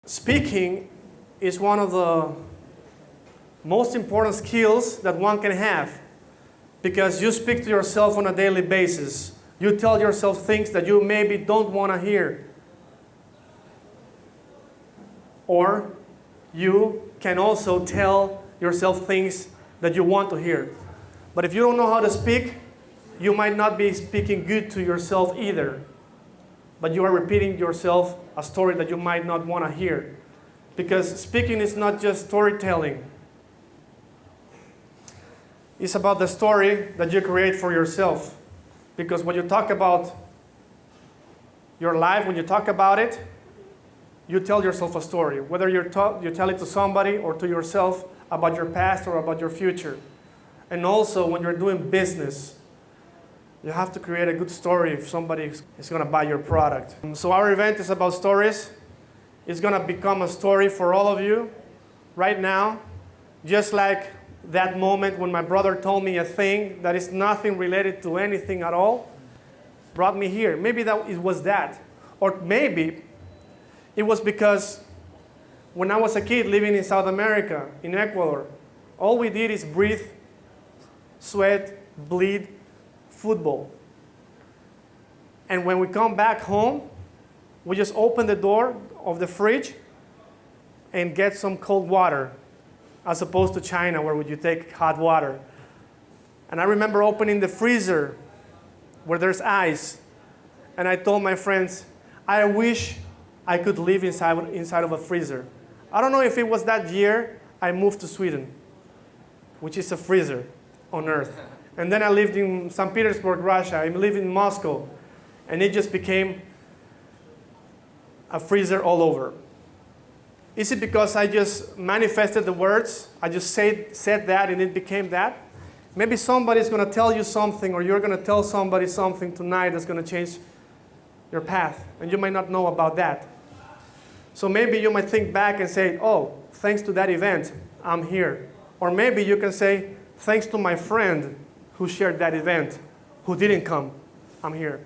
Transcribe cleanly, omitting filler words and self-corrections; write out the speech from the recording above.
Speaking is one of the most important skills that one can have because you speak to yourself on a daily basis. You tell yourself things that you maybe don't want to hear. Or you can also tell yourself things that you want to hear. But if you don't know how to speak, you might not be speaking good to yourself either. But you are repeating yourself a story that you might not want to hear. Because speaking is not just storytelling. It's about the story that you create for yourself. Because when you talk about your life, when you talk about it, you tell yourself a story. Whether you tell it to somebody or to yourself about your past or about your future. And also when you're doing business, you have to create a good story if somebody is going to buy your product. So our event is about stories. It's going to become a story for all of you right now. Just like that moment when my brother told me a thing that is nothing related to anything at all, brought me here. Maybe it was that. Or maybe it was because when I was a kid living in South America, in Ecuador, all we did is breathe, sweat, bleed, football. And when we come back home, we just open the door of the fridge and get some cold water, as opposed to China where would you take hot water. And I remember opening the freezer where there's ice, and I told my friends, I wish I could live inside of a freezer. I don't know if it was that year I moved to Sweden, which is a freezer on Earth. And then I lived in St. Petersburg, Russia. I lived in Moscow. And it just became a freezer all over. Is it because I just manifested the words? I just said that and it became that? Maybe somebody's going to tell you something, or you're going to tell somebody something tonight that's going to change your path. And you might not know about that. So maybe you might think back and say, oh, thanks to that event, I'm here. Or maybe you can say, thanks to my friend who shared that event, who didn't come, I'm here.